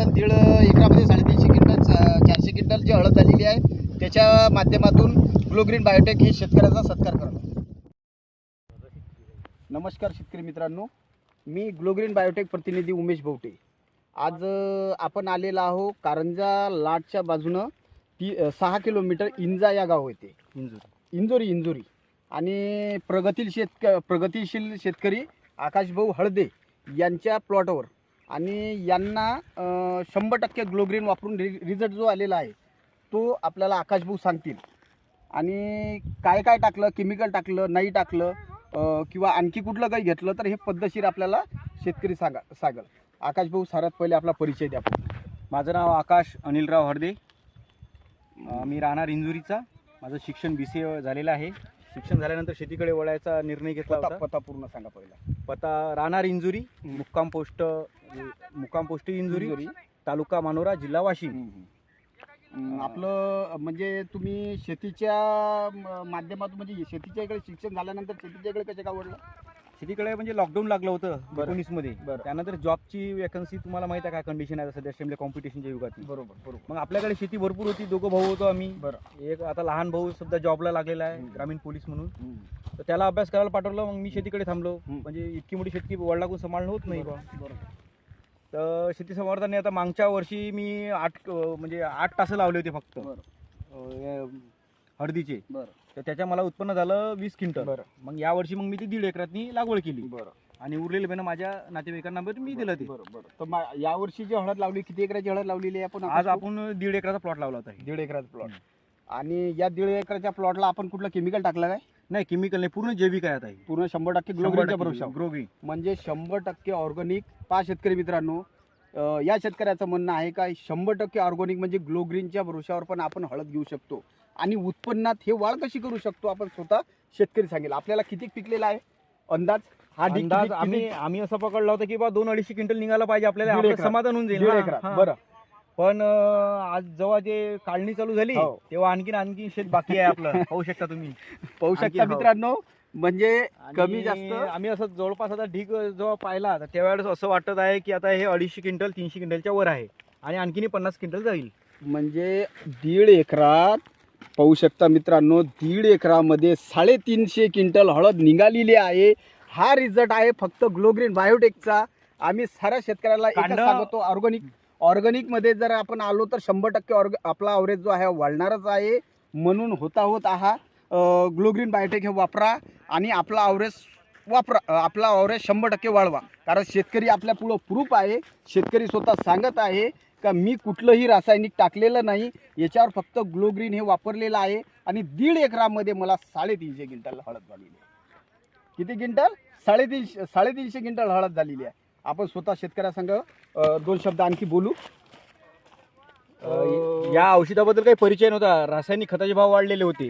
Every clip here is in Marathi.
क्विंटल, दीड एकरामध्ये 350 क्विंटल 400 क्विंटल जी हळद झालेली आहे, त्याच्या माध्यमातून ग्लो ग्रीन बायोटेक हे शेतकऱ्याचा सत्कार करतो. नमस्कार शेतकरी मित्रांनो, मी ग्लो ग्रीन बायोटेक प्रतिनिधी उमेश भोवटे. आज आपण आलेला आहो कारंजा लाटच्या बाजूनं 6 किलोमीटर इंजा या गाव होते, इंजोरी आणि प्रगतिशील शेतकरी आकाशभाऊ हळदे यांच्या प्लॉटवर आणि यांना 100% ग्लो ग्रीन वापरून रिझल्ट जो आलेला आहे तो आपल्याला आकाशभाऊ सांगतील. आणि काय काय टाकलं, केमिकल टाकलं नाही टाकलं किंवा आणखी कुठलं काही घेतलं तर हे पद्धतशीर आपल्याला शेतकरी सांगल. आकाशभाऊ, सर्वात पहिले आपला परिचय द्या. माझं नाव आकाश अनिलराव हळदे. मी राहणार इंजुरीचा. माझं शिक्षण BCA झालेलं आहे. शिक्षण झाल्यानंतर शेतीकडे वळायचा निर्णय घेतला होता. पत्ता पूर्ण सांगा पहिला. पत्ता राहणार इंजुरी, मुक्काम पोस्ट इंजुरी, तालुका मानोरा, जिल्हा वाशिम. आपलं म्हणजे तुम्ही शेतीच्या माध्यमातून म्हणजे शेतीच्या इकडे शिक्षण झाल्यानंतर शेतीच्या इकडे कसे का वळलं? शेतीकडे म्हणजे लॉकडाऊन लागलं होतं 19 मध्ये. बरं. त्यानंतर जॉबची वॅकन्सी तुम्हाला माहिती आहे काय कंडिशन आहे सध्या स्टेमले कॉम्पिटिशनच्या युगात. बरोबर. मग आपल्याकडे शेती भरपूर होती. दोघं भाऊ होतो आम्ही. बरं. एक आता लहान भाऊ सुद्धा जॉबला लागलेला आहे ग्रामीण पोलीस म्हणून. तर त्याला अभ्यास करायला पाठवलं. मग मी शेतीकडे थांबलो. म्हणजे इतकी मोठी शेती वडिलांकडून सांभाळणं होत नाही बा. तर शेती संवर्धनाने आता मागच्या वर्षी मी 8 तास लावले होते फक्त हळदीचे. तर त्याच्या मला उत्पन्न झालं 20 क्विंटल. मग या वर्षी मी ती 1.5 एकरातनी लागवड केली. आणि उरलेलं बेनं माझ्या नातेवाईकांना मी दिलं ते. तर या वर्षी जी हळद लावली, किती एकराची हळद लावलेली आहे आपण? आज आपण 1.5 एकराचा प्लॉट लावला होता. 1.5 एकराचा प्लॉट. आणि या 1.5 एकराच्या प्लॉटला आपण कुठलं केमिकल टाकलं काय? नाही, केमिकल नाही, पूर्ण जैविक आहे. आता पूर्ण 100% ग्लोग्रीनच्या भरोशा. ग्रोग्रीन म्हणजे 100% ऑर्गॅनिक. पहा शेतकरी मित्रांनो, या शेतकऱ्याचं म्हणणं आहे का 100% ऑर्गॅनिक म्हणजे ग्लोग्रीनच्या भरोशावर पण आपण हळद घेऊ शकतो. आणि उत्पन्नात हे वाढ कशी करू शकतो आपण स्वतः शेतकरी सांगेल. आपल्याला किती पिकलेला आहे अंदाज? आम्ही असं पकडलं होतं की बा 2-250 क्विंटल निघायला पाहिजे आपल्याला, आपलं समाधान होऊन जाईल. 1.5 एकरात. बरं. पण आज जेव्हा जे काढणी चालू झाली तेव्हा आणखी शेत बाकी आहे आपलं. पाहू शकता तुम्ही. पाहू शकता मित्रांनो, म्हणजे कमी जास्त आम्ही असं जवळपास आता ढीग जेव्हा पाहिला तर त्यावेळेस असं वाटत आहे की आता हे 250 क्विंटल 300 क्विंटलच्या वर आहे आणि आणखीन 50 क्विंटल जाईल. म्हणजे 1.5 एकरात पाहू शकता मित्रांनो, 1.5 एकरामध्ये 350 क्विंटल हळद निघालेली आहे. हा रिझल्ट आहे फक्त ग्लो ग्रीन बायोटेकचा. आम्ही साऱ्या शेतकऱ्याला एकच सांगतो, ऑर्गॅनिक मध्ये जर आपण आलो तर 100% आपला ॲव्हरेज जो आहे वाढणारच आहे. म्हणून होत ग्लो ग्रीन बायोटेक हे वापरा आणि आपला ॲव्हरेज 100% वाढवा. कारण शेतकरी आपल्या पुढं प्रूफ आहे. शेतकरी स्वतः सांगत आहे का मी कुठलंही रासायनिक टाकलेलं नाही, याच्यावर फक्त ग्लो ग्रीन हे वापरलेलं आहे. आणि 1.5 एकरामध्ये मला 350 क्विंटल हळद झालेली आहे. किती क्विंटल? 350 क्विंटल हळद झालेली आहे. आपण स्वतः शेतकऱ्यासंग 2 शब्द आणखी बोलू. या औषधाबद्दल काही परिचय नव्हता. रासायनिक खताचे भाव वाढलेले होते.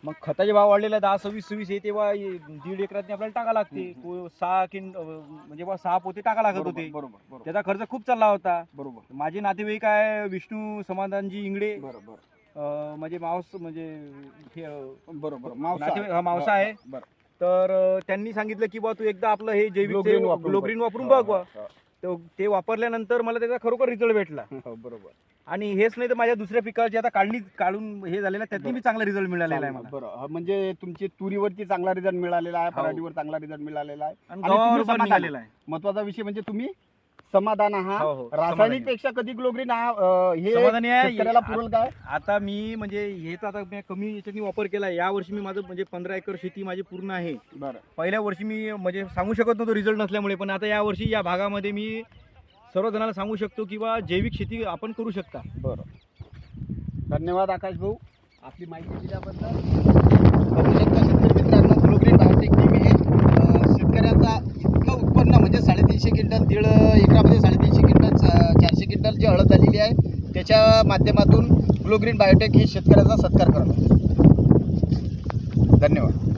मग खताचे भाव वाढलेले 10-26 हे तेव्हा 1.5 एकरात आपल्याला टाका लागते. 6 पोते टाका लागत होते. त्याचा खर्च खूप चालला होता. माझे नातेवाईक आहे विष्णू समाधानजी इंगडे, म्हणजे मावसा आहे. तर त्यांनी सांगितलं की बा तू एकदा आपलं हे जैविक ग्लो ग्रीन वापरून बघ. ते वापरल्यानंतर मला त्याचा खरोखर रिझल्ट भेटला. आणि हेच नाही तर माझ्या दुसऱ्या पिकाची आता काढून हे झालेलं आहे, त्यातही चांगला रिझल्ट मिळालेला आहे मला. बरं, म्हणजे तुमची तुरीवरती चांगला रिझल्ट मिळालेला आहे, पराठीवर चांगला रिझल्ट मिळालेला आहे. आणि गव्हावर निघालेला आहे. महत्वाचा विषय म्हणजे तुम्ही समाधान आहात. रासायनिक पेक्षा कधी ग्लो ग्रीन हे समाधानी आहे. शेतकऱ्याला पुरल काय? आता मी म्हणजे हेच आता मी कमी याच्यानी वापर केला. या वर्षी मी माझं म्हणजे 15 एकर शेती माझी पूर्ण आहे. पहिल्या वर्षी मी म्हणजे सांगू शकत नव्हतो रिझल्ट नसल्यामुळे, पण आता या वर्षी या भागामध्ये मी सर्व जणांना सांगू शकतो की बा जैविक शेती आपण करू शकता. बरं, धन्यवाद आकाश भाऊ आपली माहिती दिल्याबद्दल. बघू शकता शेतकरी मित्रांनो, ग्लो ग्रीन बायोटेक टीम हे शेतकऱ्याचा इतकं उत्पन्न म्हणजे 350 क्विंटल, 1.5 एकरामध्ये 350 क्विंटल 400 क्विंटल जी हळद झालेली आहे त्याच्या माध्यमातून ग्लो ग्रीन बायोटेक हे शेतकऱ्याचा सत्कार करतो. धन्यवाद.